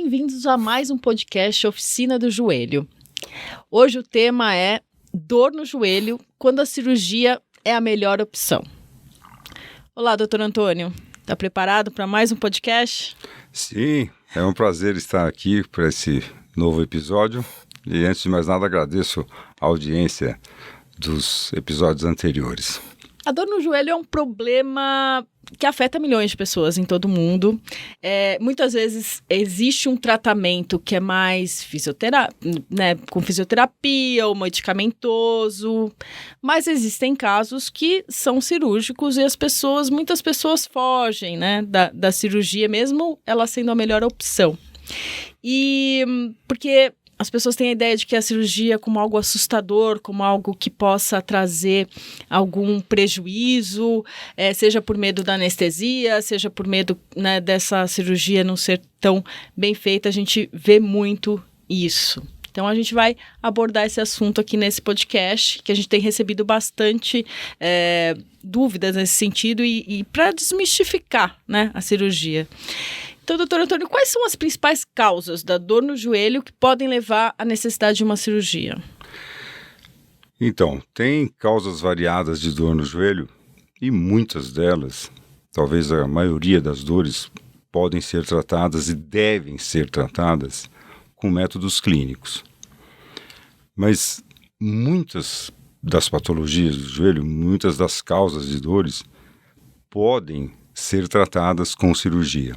Bem-vindos a mais um podcast Oficina do Joelho. Hoje o tema é dor no joelho quando a cirurgia é a melhor opção. Olá, doutor Antônio. Está preparado para mais um podcast? Sim, é um prazer estar aqui para esse novo episódio. E antes de mais nada, agradeço a audiência dos episódios anteriores. A dor no joelho é um problema que afeta milhões de pessoas em todo o mundo. Muitas vezes existe um tratamento que é mais com fisioterapia ou medicamentoso, mas existem casos que são cirúrgicos e muitas pessoas fogem, da cirurgia, mesmo ela sendo a melhor opção. E porque as pessoas têm a ideia de que a cirurgia é como algo assustador, como algo que possa trazer algum prejuízo, seja por medo da anestesia, seja por medo, dessa cirurgia não ser tão bem feita. A gente vê muito isso. Então, a gente vai abordar esse assunto aqui nesse podcast, que a gente tem recebido bastante dúvidas nesse sentido e para desmistificar, a cirurgia. Então, doutor Antônio, quais são as principais causas da dor no joelho que podem levar à necessidade de uma cirurgia? Então, tem causas variadas de dor no joelho e muitas delas, talvez a maioria das dores, podem ser tratadas e devem ser tratadas com métodos clínicos. Mas muitas das patologias do joelho, muitas das causas de dores, podem ser tratadas com cirurgia.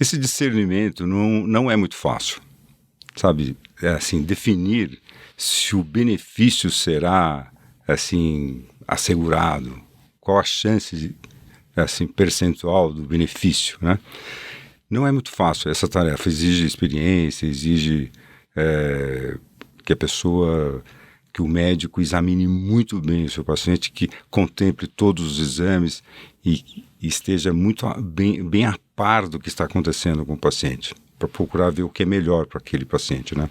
Esse discernimento não é muito fácil, sabe? Definir se o benefício será, assegurado, qual a chance, percentual do benefício, né? Não é muito fácil essa tarefa, exige experiência, exige que o médico examine muito bem o seu paciente, que contemple todos os exames e esteja muito bem a par do que está acontecendo com o paciente, para procurar ver o que é melhor para aquele paciente, né?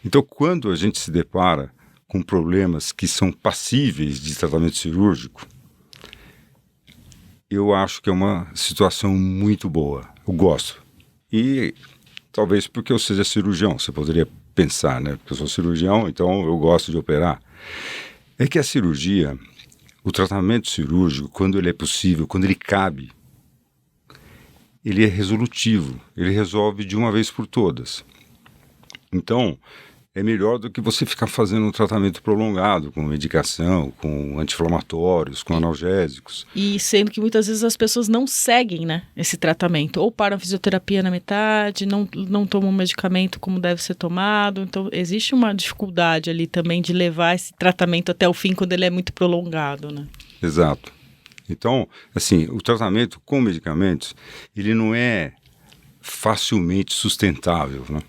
Então, quando a gente se depara com problemas que são passíveis de tratamento cirúrgico, eu acho que é uma situação muito boa. Eu gosto. E talvez porque eu seja cirurgião, você poderia pensar, né? Porque eu sou cirurgião, então eu gosto de operar. É que a cirurgia, o tratamento cirúrgico, quando ele é possível, quando ele cabe, ele é resolutivo, ele resolve de uma vez por todas. Então, é melhor do que você ficar fazendo um tratamento prolongado com medicação, com anti-inflamatórios, com analgésicos. E sendo que muitas vezes as pessoas não seguem, esse tratamento, ou param a fisioterapia na metade, não tomam medicamento como deve ser tomado. Então, existe uma dificuldade ali também de levar esse tratamento até o fim quando ele é muito prolongado, né? Exato. Então, o tratamento com medicamentos, ele não é facilmente sustentável, né?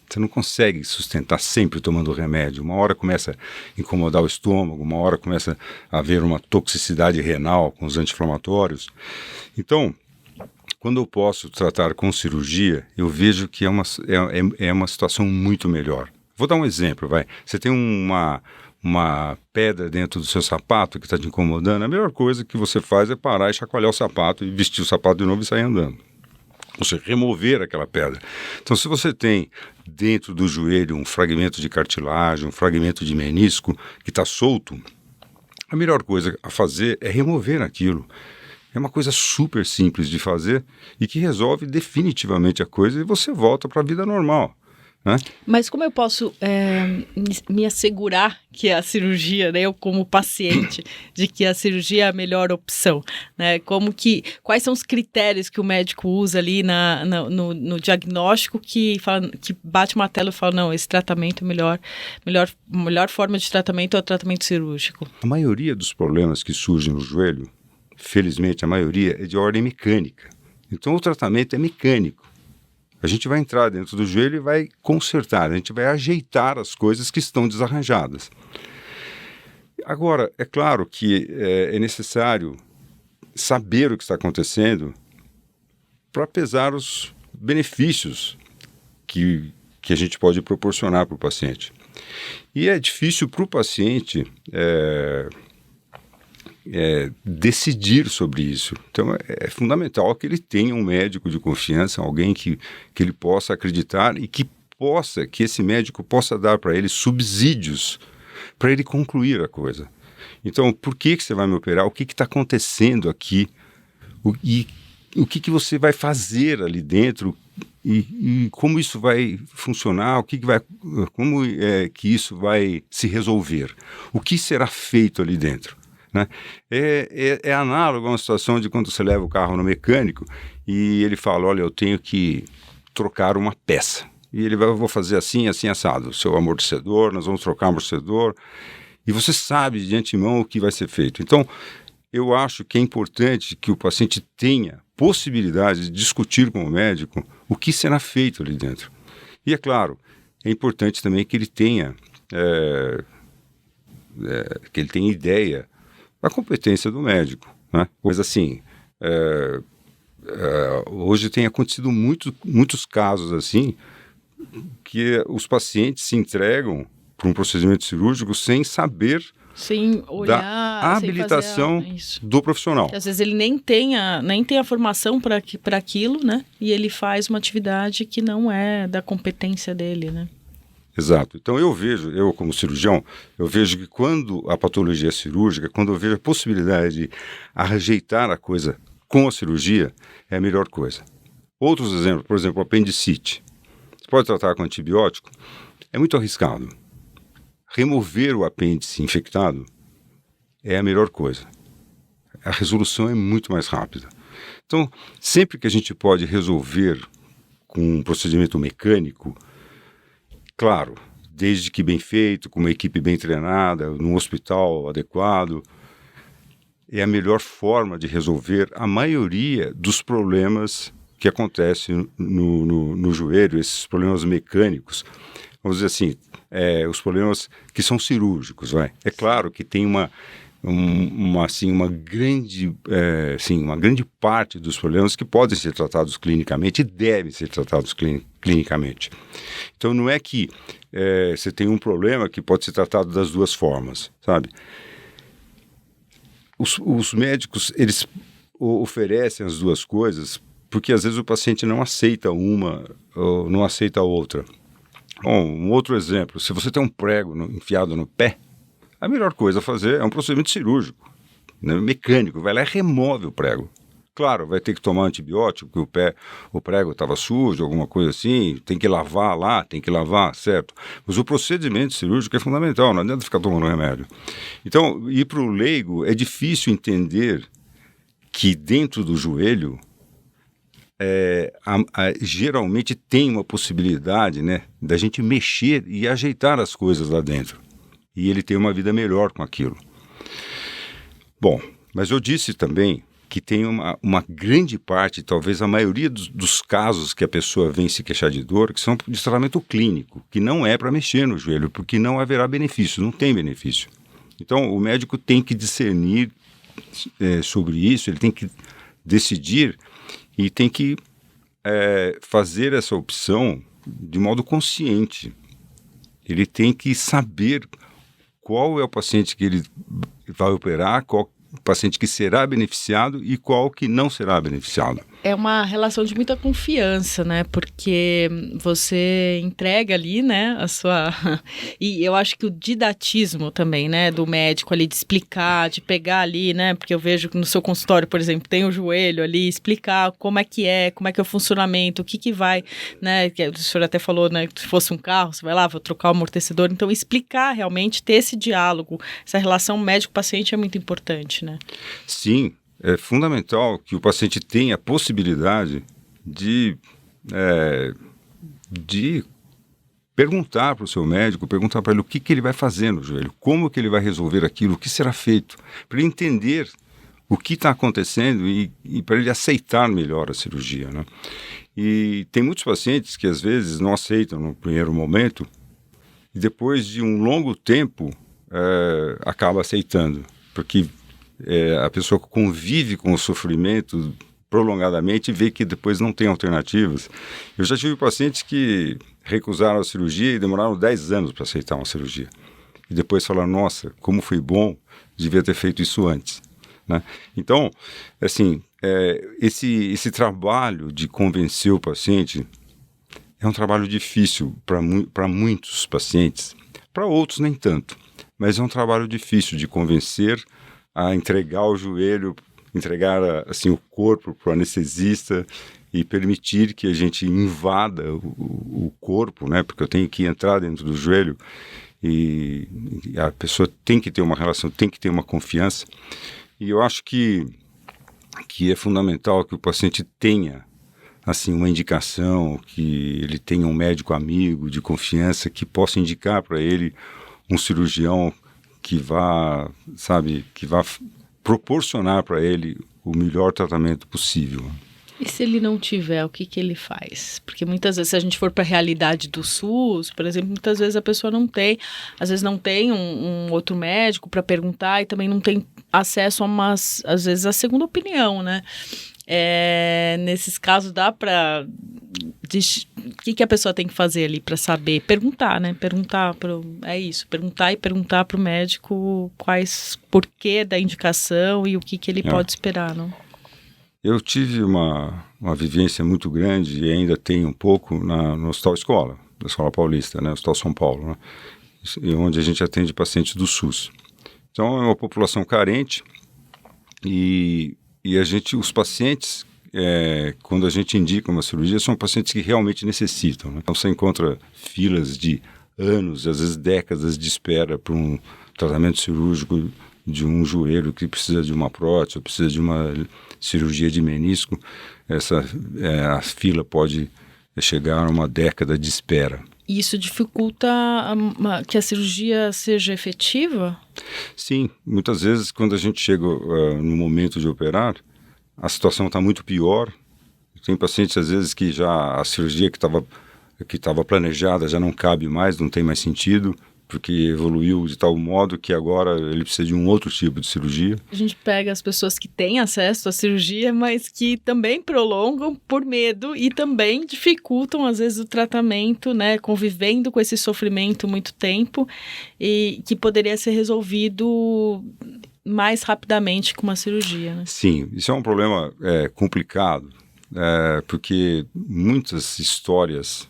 Você não consegue sustentar sempre tomando remédio. Uma hora começa a incomodar o estômago, uma hora começa a haver uma toxicidade renal com os anti-inflamatórios. Então, quando eu posso tratar com cirurgia, eu vejo que é uma situação muito melhor. Vou dar um exemplo, vai. Você tem uma pedra dentro do seu sapato que está te incomodando, a melhor coisa que você faz é parar e chacoalhar o sapato e vestir o sapato de novo e sair andando. Você remover aquela pedra. Então, se você tem dentro do joelho um fragmento de cartilagem, um fragmento de menisco que está solto, a melhor coisa a fazer é remover aquilo. É uma coisa super simples de fazer e que resolve definitivamente a coisa e você volta para a vida normal. Mas como eu posso me assegurar que a cirurgia, eu como paciente, de que a cirurgia é a melhor opção? Quais são os critérios que o médico usa ali no diagnóstico que bate o martelo e fala, não, esse tratamento é melhor forma de tratamento é o tratamento cirúrgico? A maioria dos problemas que surgem no joelho, felizmente a maioria, é de ordem mecânica. Então o tratamento é mecânico. A gente vai entrar dentro do joelho e vai consertar, a gente vai ajeitar as coisas que estão desarranjadas. Agora, é claro que é necessário saber o que está acontecendo para pesar os benefícios que a gente pode proporcionar para o paciente. E é difícil para o paciente decidir sobre isso. Então, é fundamental que ele tenha um médico de confiança, alguém que ele possa acreditar e que esse médico possa dar para ele subsídios para ele concluir a coisa. Então, por que você vai me operar? O que está acontecendo aqui? O que você vai fazer ali dentro? E como isso vai funcionar? Como é que isso vai se resolver? O que será feito ali dentro? Né? É análogo a uma situação de quando você leva o carro no mecânico e ele fala, olha, eu tenho que trocar uma peça. E ele vai, eu vou fazer assim, assim, assado. O seu amortecedor, nós vamos trocar o amortecedor. E você sabe de antemão o que vai ser feito. Então, eu acho que é importante que o paciente tenha possibilidade de discutir com o médico o que será feito ali dentro. E, é claro, é importante também que ele tenha ideia da competência do médico. Né? Mas, assim, hoje tem acontecido muitos casos assim, que os pacientes se entregam para um procedimento cirúrgico sem saber olhar, da habilitação do profissional. Às vezes ele nem tem a formação para aquilo, né? E ele faz uma atividade que não é da competência dele, né? Exato. Então eu como cirurgião, eu vejo que quando a patologia é cirúrgica, quando eu vejo a possibilidade de rejeitar a coisa com a cirurgia, é a melhor coisa. Outros exemplos, por exemplo, apendicite. Você pode tratar com antibiótico? É muito arriscado. Remover o apêndice infectado é a melhor coisa. A resolução é muito mais rápida. Então, sempre que a gente pode resolver com um procedimento mecânico, claro, desde que bem feito, com uma equipe bem treinada, num hospital adequado, é a melhor forma de resolver a maioria dos problemas que acontecem no joelho, esses problemas mecânicos. Vamos dizer assim, os problemas que são cirúrgicos, vai. É claro que tem uma grande parte dos problemas que podem ser tratados clinicamente e devem ser tratados clinicamente. Então, não é que você tem um problema que pode ser tratado das duas formas, sabe? Os médicos, eles oferecem as duas coisas porque, às vezes, o paciente não aceita uma ou não aceita a outra. Bom, um outro exemplo, se você tem um prego enfiado no pé, a melhor coisa a fazer é um procedimento cirúrgico, né, mecânico, vai lá e remove o prego. Claro, vai ter que tomar antibiótico, porque o prego estava sujo, alguma coisa assim, tem que lavar, certo? Mas o procedimento cirúrgico é fundamental, não adianta ficar tomando remédio. Então, ir para o leigo é difícil entender que dentro do joelho geralmente tem uma possibilidade, né, da gente mexer e ajeitar as coisas lá dentro. E ele tem uma vida melhor com aquilo. Bom, mas eu disse também que tem uma grande parte, talvez a maioria dos casos que a pessoa vem se queixar de dor, que são de tratamento clínico, que não é para mexer no joelho, porque não haverá benefício, não tem benefício. Então, o médico tem que discernir sobre isso, ele tem que decidir e tem que fazer essa opção de modo consciente. Ele tem que saber qual é o paciente que ele vai operar, qual o paciente que será beneficiado e qual que não será beneficiado. É uma relação de muita confiança, né? Porque você entrega ali, né, a sua... E eu acho que o didatismo também, né, do médico ali, de explicar, de pegar ali, né? Porque eu vejo que no seu consultório, por exemplo, tem o joelho ali, explicar como é o funcionamento, o que vai, né? Que o senhor até falou, né, que se fosse um carro, você vai lá, vou trocar o amortecedor. Então, explicar realmente, ter esse diálogo, essa relação médico-paciente é muito importante, né? Sim. É fundamental que o paciente tenha a possibilidade de perguntar para o seu médico, perguntar para ele o que ele vai fazer no joelho, como que ele vai resolver aquilo, o que será feito, para ele entender o que está acontecendo e para ele aceitar melhor a cirurgia, né? E tem muitos pacientes que às vezes não aceitam no primeiro momento e depois de um longo tempo acaba aceitando, porque a pessoa convive com o sofrimento prolongadamente e vê que depois não tem alternativas. Eu já tive pacientes que recusaram a cirurgia e demoraram 10 anos para aceitar uma cirurgia. E depois falaram, nossa, como foi bom, devia ter feito isso antes. né? Então, assim, esse trabalho de convencer o paciente é um trabalho difícil para muitos pacientes, para outros nem tanto, mas é um trabalho difícil de convencer a entregar o joelho, entregar assim, o corpo para o anestesista e permitir que a gente invada o corpo, né? Porque eu tenho que entrar dentro do joelho e a pessoa tem que ter uma relação, tem que ter uma confiança. E eu acho que é fundamental que o paciente tenha assim, uma indicação, que ele tenha um médico amigo de confiança que possa indicar para ele um cirurgião que vá proporcionar para ele o melhor tratamento possível. E se ele não tiver, o que ele faz? Porque muitas vezes, se a gente for para a realidade do SUS, por exemplo, muitas vezes a pessoa não tem, às vezes não tem um outro médico para perguntar e também não tem acesso a às vezes, a segunda opinião, né? Nesses casos dá para... O que a pessoa tem que fazer ali para saber? Perguntar, né? Perguntar para o médico porquê da indicação e o que ele pode esperar, não? Eu tive uma vivência muito grande e ainda tenho um pouco no Hospital Escola, da Escola Paulista, né? Hospital São Paulo, né? Onde a gente atende pacientes do SUS. Então é uma população carente e os pacientes, quando a gente indica uma cirurgia, são pacientes que realmente necessitam, né? Então você encontra filas de anos, às vezes décadas de espera para um tratamento cirúrgico de um joelho que precisa de uma prótese, ou precisa de uma cirurgia de menisco. A fila pode chegar a uma década de espera. E isso dificulta que a cirurgia seja efetiva? Sim, muitas vezes quando a gente chega no momento de operar, a situação está muito pior. Tem pacientes às vezes que já a cirurgia que estava planejada já não cabe mais, não tem mais sentido, porque evoluiu de tal modo que agora ele precisa de um outro tipo de cirurgia. A gente pega as pessoas que têm acesso à cirurgia, mas que também prolongam por medo e também dificultam, às vezes, o tratamento, né? Convivendo com esse sofrimento muito tempo e que poderia ser resolvido mais rapidamente com uma cirurgia, né? Sim, isso é um problema complicado, porque muitas histórias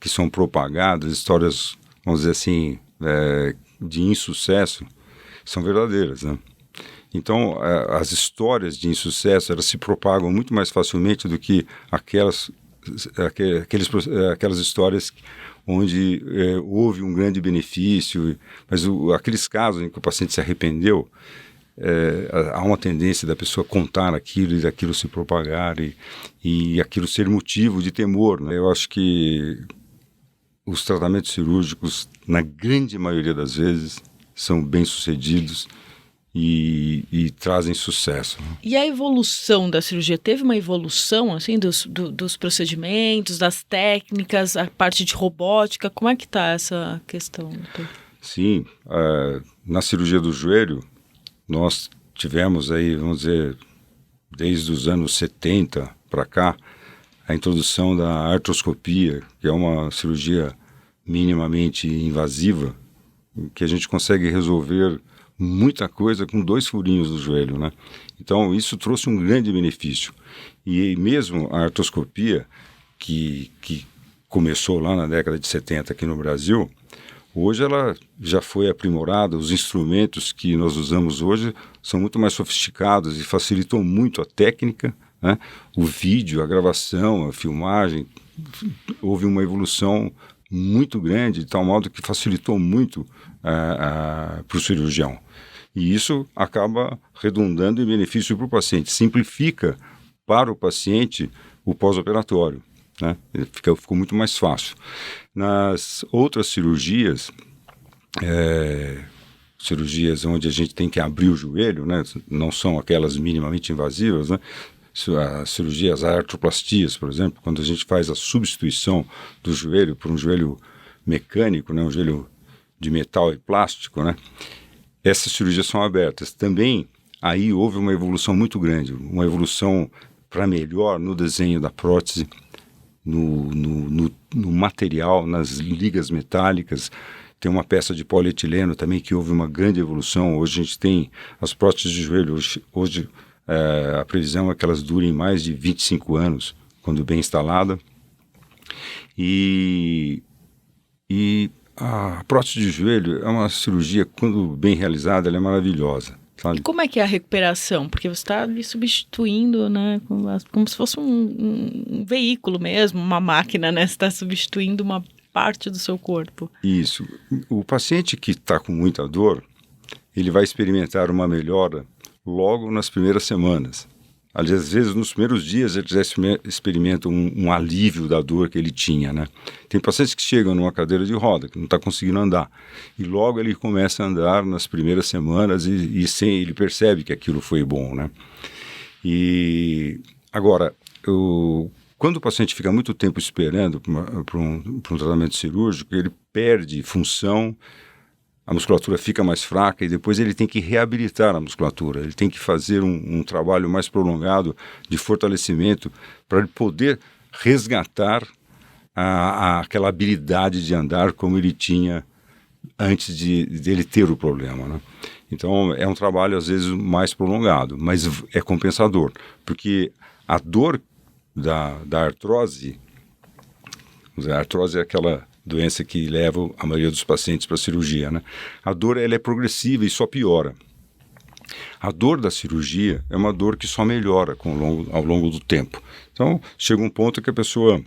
que são propagadas, histórias, vamos dizer assim, de insucesso, são verdadeiras, né? Então, as histórias de insucesso, elas se propagam muito mais facilmente do que aquelas histórias onde houve um grande benefício, mas aqueles casos em que o paciente se arrependeu, há uma tendência da pessoa contar aquilo e daquilo se propagar e aquilo ser motivo de temor, né? Eu acho que os tratamentos cirúrgicos, na grande maioria das vezes, são bem-sucedidos e trazem sucesso. E a evolução da cirurgia? Teve uma evolução, assim, dos procedimentos, das técnicas, a parte de robótica? Como é que está essa questão, doutor? Sim, na cirurgia do joelho, nós tivemos aí, vamos dizer, desde os anos 70 para cá, a introdução da artroscopia, que é uma cirurgia minimamente invasiva, que a gente consegue resolver muita coisa com 2 furinhos do joelho, né? Então, isso trouxe um grande benefício. E mesmo a artroscopia, que começou lá na década de 70 aqui no Brasil, hoje ela já foi aprimorada, os instrumentos que nós usamos hoje são muito mais sofisticados e facilitam muito a técnica, né? O vídeo, a gravação, a filmagem, houve uma evolução muito grande, de tal modo que facilitou muito para o cirurgião. E isso acaba redundando em benefício para o paciente, simplifica para o paciente o pós-operatório, né? Ficou muito mais fácil. Nas outras cirurgias, cirurgias onde a gente tem que abrir o joelho, né? Não são aquelas minimamente invasivas, né? As cirurgias, as artroplastias, por exemplo, quando a gente faz a substituição do joelho por um joelho mecânico, né? Um joelho de metal e plástico, né? Essas cirurgias são abertas. Também aí houve uma evolução muito grande, uma evolução para melhor no desenho da prótese, no material, nas ligas metálicas. Tem uma peça de polietileno também que houve uma grande evolução. Hoje a gente tem as próteses de joelho. Hoje a previsão é que elas durem mais de 25 anos, quando bem instalada. E a prótese de joelho é uma cirurgia, quando bem realizada, ela é maravilhosa. Sabe? E como é que é a recuperação? Porque você está ali substituindo, né? Como se fosse um veículo mesmo, uma máquina, né? Você está substituindo uma parte do seu corpo. Isso. O paciente que está com muita dor, ele vai experimentar uma melhora logo nas primeiras semanas. Às vezes, nos primeiros dias, ele já experimenta um alívio da dor que ele tinha, né? Tem pacientes que chegam numa cadeira de roda, que não está conseguindo andar, e logo ele começa a andar nas primeiras semanas e ele percebe que aquilo foi bom, né? E agora, quando o paciente fica muito tempo esperando para um tratamento cirúrgico, ele perde função, a musculatura fica mais fraca e depois ele tem que reabilitar a musculatura. Ele tem que fazer um trabalho mais prolongado de fortalecimento para ele poder resgatar aquela habilidade de andar como ele tinha antes dele ter o problema, né? Então é um trabalho às vezes mais prolongado, mas é compensador, porque a dor da artrose, a artrose é aquela doença que leva a maioria dos pacientes para a cirurgia, né? A dor ela é progressiva e só piora. A dor da cirurgia é uma dor que só melhora ao longo do tempo. Então, chega um ponto que a pessoa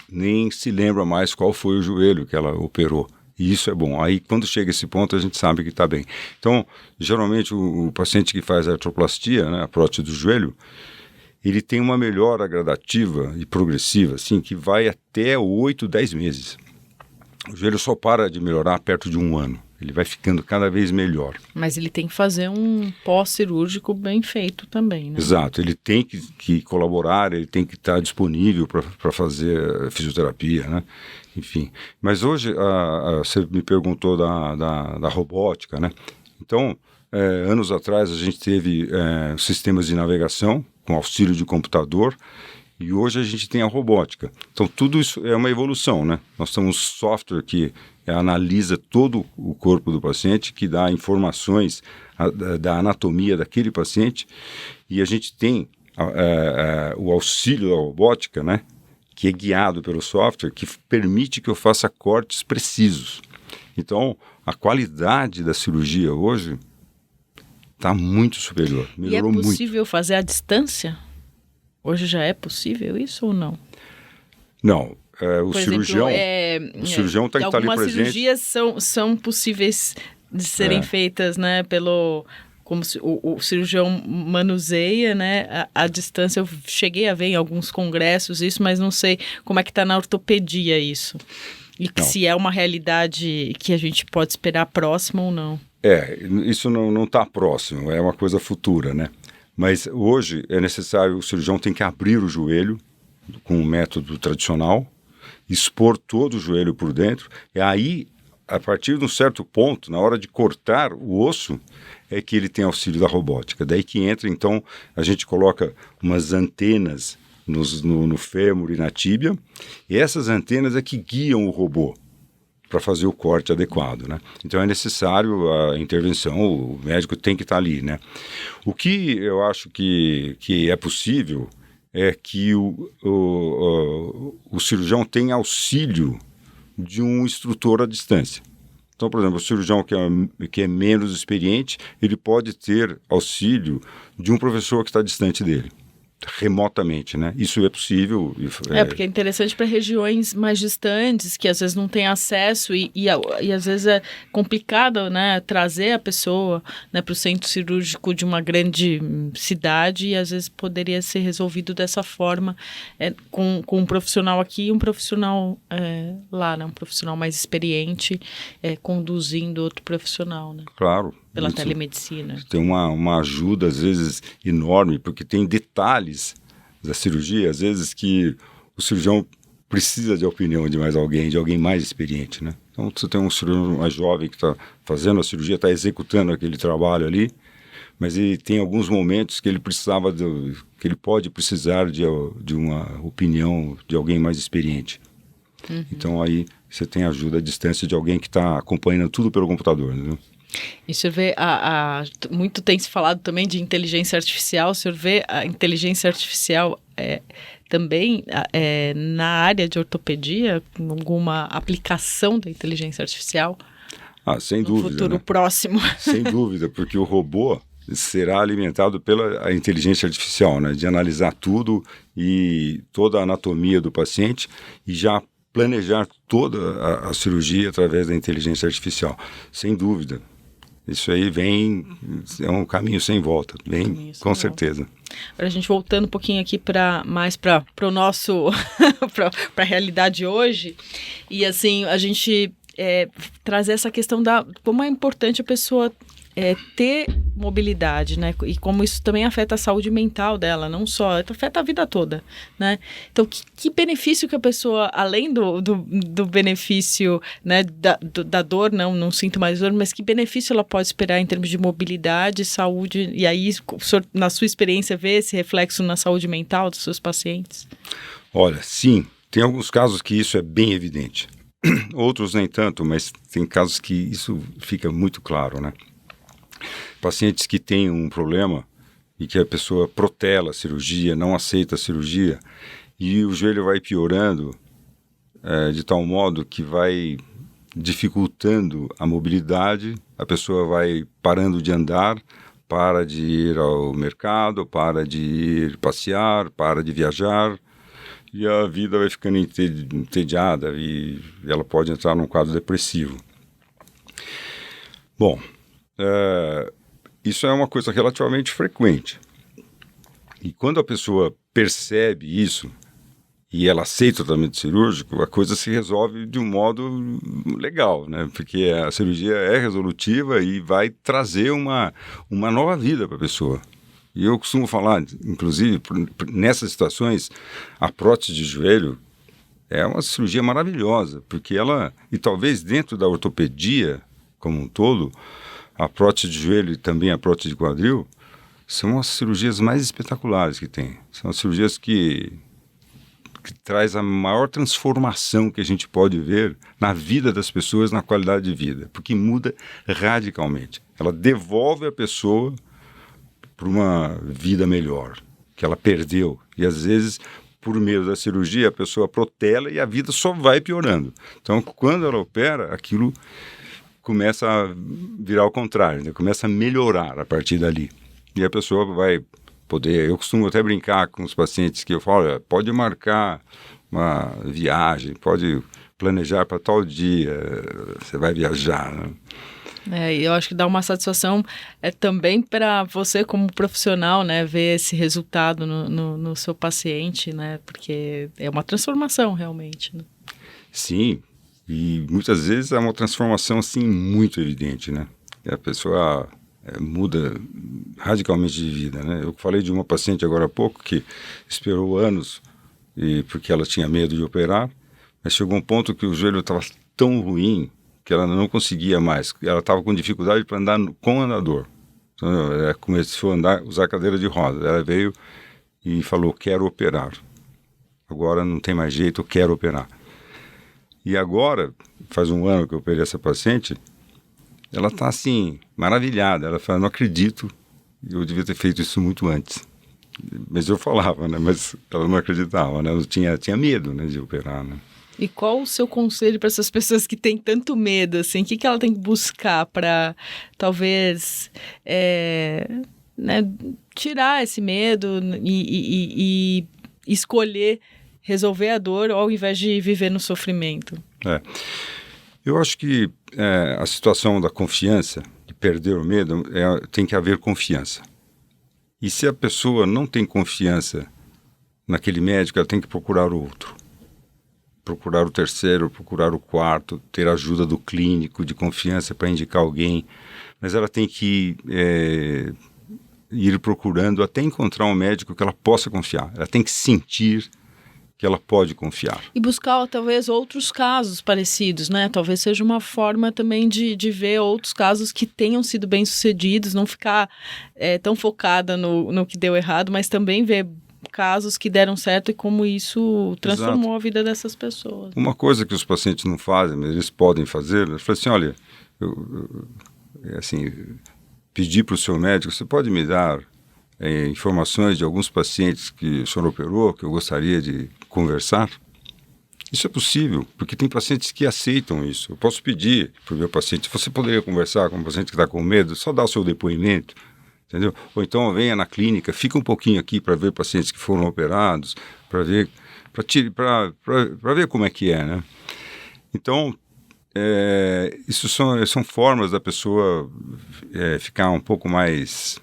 nem se lembra mais qual foi o joelho que ela operou. E isso é bom. Aí, quando chega esse ponto, a gente sabe que está bem. Então, geralmente, o paciente que faz a artroplastia, né, a prótese do joelho, ele tem uma melhora gradativa e progressiva, assim, que vai até 8, 10 meses. O joelho só para de melhorar perto de 1 ano. Ele vai ficando cada vez melhor. Mas ele tem que fazer um pós-cirúrgico bem feito também, né? Exato. Ele tem que colaborar, ele tem que estar disponível para fazer fisioterapia, né? Enfim. Mas hoje, você me perguntou da robótica, né? Então, anos atrás, a gente teve sistemas de navegação com auxílio de computador, e hoje a gente tem a robótica. Então, tudo isso é uma evolução, né? Nós temos software que analisa todo o corpo do paciente, que dá informações da anatomia daquele paciente, e a gente tem o auxílio da robótica, né? Que é guiado pelo software, que permite que eu faça cortes precisos. Então, a qualidade da cirurgia hoje está muito superior, melhorou muito. E é possível fazer à distância? Hoje já é possível isso ou não? Não, o cirurgião tem que estar ali presente. Algumas cirurgias são possíveis de serem feitas, né, como o cirurgião manuseia, né, à distância. Eu cheguei a ver em alguns congressos isso, mas não sei como é que está na ortopedia isso. E se é uma realidade que a gente pode esperar próxima ou não. Isso não está próximo, é uma coisa futura, né? Mas hoje é necessário, o cirurgião tem que abrir o joelho com o método tradicional, expor todo o joelho por dentro, e aí, a partir de um certo ponto, na hora de cortar o osso, é que ele tem auxílio da robótica. Daí que entra, então, a gente coloca umas antenas no fêmur e na tíbia, e essas antenas é que guiam o robô para fazer o corte adequado, né? Então é necessário a intervenção, o médico tem que estar ali, né? O que eu acho que é possível é que o cirurgião tenha auxílio de um instrutor à distância. Então, por exemplo, o cirurgião que é menos experiente, ele pode ter auxílio de um professor que está distante dele, remotamente, né? Isso é possível. Porque é interessante para regiões mais distantes, que às vezes não tem acesso e às vezes é complicado, né, trazer a pessoa, né, para o centro cirúrgico de uma grande cidade, e às vezes poderia ser resolvido dessa forma, com um profissional aqui e um profissional lá, né, um profissional mais experiente conduzindo outro profissional, né? Claro. Pela telemedicina. Tem uma ajuda, às vezes, enorme, porque tem detalhes da cirurgia, às vezes, que o cirurgião precisa de opinião de mais alguém, de alguém mais experiente, né? Então, você tem um cirurgião mais jovem que está fazendo a cirurgia, está executando aquele trabalho ali, mas ele tem alguns momentos que ele que ele pode precisar de uma opinião de alguém mais experiente. Uhum. Então, aí você tem a ajuda à distância de alguém que está acompanhando tudo pelo computador, né? E o senhor vê, muito tem se falado também de inteligência artificial, o senhor vê a inteligência artificial também na área de ortopedia, alguma aplicação da inteligência artificial? Sem dúvida. No futuro, né? próximo. Sem dúvida, porque o robô será alimentado pela inteligência artificial, né? De analisar tudo e toda a anatomia do paciente e já planejar toda a cirurgia através da inteligência artificial. Sem dúvida. Isso aí é um caminho sem volta, com certeza. Agora a gente voltando um pouquinho aqui para o nosso, para a realidade hoje, e assim, a gente trazer essa questão da como é importante a pessoa ter mobilidade, né? E como isso também afeta a saúde mental dela, não só, afeta a vida toda, né? Então, que benefício que a pessoa, além do benefício, né, da dor, não sinto mais dor, mas que benefício ela pode esperar em termos de mobilidade, saúde, e aí, na sua experiência, vê esse reflexo na saúde mental dos seus pacientes? Olha, sim, tem alguns casos que isso é bem evidente. Outros nem tanto, mas tem casos que isso fica muito claro, né? Pacientes que têm um problema e que a pessoa protela a cirurgia, não aceita a cirurgia e o joelho vai piorando de tal modo que vai dificultando a mobilidade, a pessoa vai parando de andar, para de ir ao mercado, para de ir passear, para de viajar e a vida vai ficando entediada e ela pode entrar num quadro depressivo. Bom, isso é uma coisa relativamente frequente. E quando a pessoa percebe isso e ela aceita o tratamento cirúrgico, a coisa se resolve de um modo legal, né? Porque a cirurgia é resolutiva e vai trazer uma nova vida para a pessoa. E eu costumo falar, inclusive, nessas situações, a prótese de joelho é uma cirurgia maravilhosa, porque ela, e talvez dentro da ortopedia como um todo, a prótese de joelho e também a prótese de quadril são as cirurgias mais espetaculares que tem. São as cirurgias que traz a maior transformação que a gente pode ver na vida das pessoas, na qualidade de vida, porque muda radicalmente. Ela devolve a pessoa para uma vida melhor, que ela perdeu. E às vezes, por meio da cirurgia, a pessoa protela e a vida só vai piorando. Então, quando ela opera, aquilo começa a virar ao contrário, né? Começa a melhorar a partir dali. E a pessoa vai poder... Eu costumo até brincar com os pacientes que eu falo, olha, pode marcar uma viagem, pode planejar para tal dia, você vai viajar, né? E eu acho que dá uma satisfação também para você como profissional, né, ver esse resultado no seu paciente, né, porque é uma transformação realmente, né? Sim, e muitas vezes é uma transformação assim muito evidente, né? A pessoa muda radicalmente de vida, né? Eu falei de uma paciente agora há pouco que esperou anos porque ela tinha medo de operar, mas chegou um ponto que o joelho estava tão ruim que ela não conseguia mais. Ela estava com dificuldade para andar com o andador. Então, ela começou a usar cadeira de roda. Ela veio e falou, quero operar. Agora não tem mais jeito, eu quero operar. E agora, faz um ano que eu operei essa paciente, ela está assim, maravilhada. Ela fala, não acredito, eu devia ter feito isso muito antes. Mas eu falava, né? Mas ela não acreditava, né? Ela tinha medo, né, de operar, né? E qual o seu conselho para essas pessoas que têm tanto medo, assim? O que ela tem que buscar para, talvez, né, tirar esse medo e escolher resolver a dor ao invés de viver no sofrimento? Eu acho que a situação da confiança, de perder o medo, tem que haver confiança. E se a pessoa não tem confiança naquele médico, ela tem que procurar outro. Procurar o terceiro, procurar o quarto, ter a ajuda do clínico de confiança para indicar alguém. Mas ela tem que ir procurando até encontrar um médico que ela possa confiar. Ela tem que sentir que ela pode confiar. E buscar, talvez, outros casos parecidos, né? Talvez seja uma forma também de ver outros casos que tenham sido bem-sucedidos, não ficar tão focada no que deu errado, mas também ver casos que deram certo e como isso transformou a vida dessas pessoas. Uma coisa que os pacientes não fazem, mas eles podem fazer, eles falam assim, olha, pedir para o seu médico, você pode me dar informações de alguns pacientes que o senhor operou, que eu gostaria de conversar? Isso é possível, porque tem pacientes que aceitam isso. Eu posso pedir para o meu paciente, você poderia conversar com um paciente que está com medo, só dar o seu depoimento, entendeu? Ou então venha na clínica, fica um pouquinho aqui para ver pacientes que foram operados, para ver como é que é, né? Então, isso são formas da pessoa ficar um pouco mais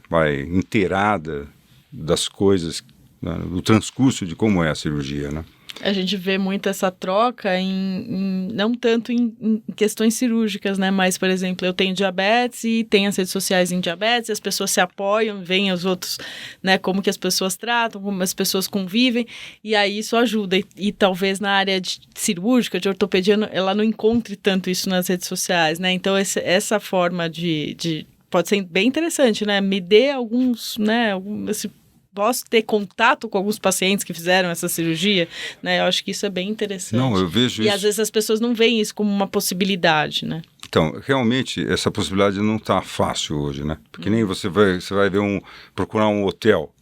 inteirada das coisas, né, do transcurso de como é a cirurgia, né? A gente vê muito essa troca não tanto em questões cirúrgicas, né? Mas, por exemplo, eu tenho diabetes e tem as redes sociais em diabetes, as pessoas se apoiam, veem os outros, né? Como que as pessoas tratam, como as pessoas convivem, e aí isso ajuda. E talvez na área cirúrgica, de ortopedia, ela não encontre tanto isso nas redes sociais, né? Então, essa forma pode ser bem interessante, né? Me dê alguns, né? Posso ter contato com alguns pacientes que fizeram essa cirurgia, né? Eu acho que isso é bem interessante. Não, eu vejo isso. E às vezes as pessoas não veem isso como uma possibilidade, né? Então, realmente, essa possibilidade não está fácil hoje, né? Porque nem você vai ver procurar um hotel,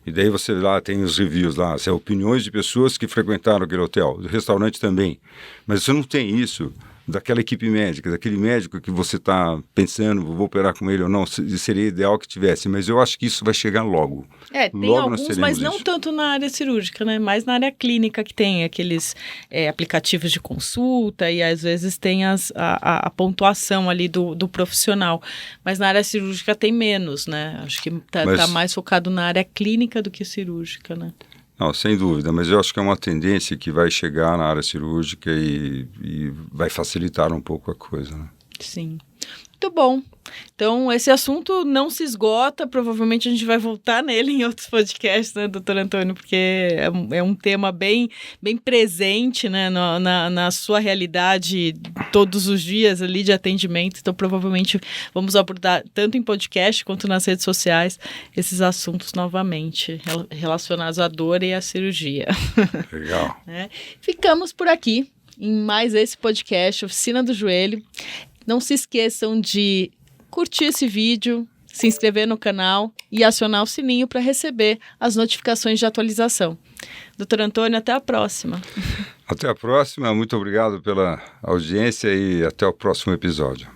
e daí você lá tem os reviews lá, opiniões de pessoas que frequentaram aquele hotel, do restaurante também. Mas você não tem isso daquela equipe médica, daquele médico que você está pensando, vou operar com ele ou não, seria ideal que tivesse, mas eu acho que isso vai chegar logo. Tem logo alguns, mas não tanto na área cirúrgica, né? Mais na área clínica, que tem aqueles aplicativos de consulta e às vezes tem a pontuação ali do profissional, mas na área cirúrgica tem menos, né? Acho que tá mais focado na área clínica do que cirúrgica, né? Não, sem dúvida, mas eu acho que é uma tendência que vai chegar na área cirúrgica e vai facilitar um pouco a coisa, né? Sim. Muito bom. Então, esse assunto não se esgota, provavelmente a gente vai voltar nele em outros podcasts, né, doutor Antônio, porque é um tema bem presente, né, na sua realidade todos os dias ali de atendimento, então provavelmente vamos abordar tanto em podcast quanto nas redes sociais esses assuntos novamente, relacionados à dor e à cirurgia. Legal. Ficamos por aqui em mais esse podcast, Oficina do Joelho. Não se esqueçam de curtir esse vídeo, se inscrever no canal e acionar o sininho para receber as notificações de atualização. Doutor Antônio, até a próxima. Até a próxima, muito obrigado pela audiência e até o próximo episódio.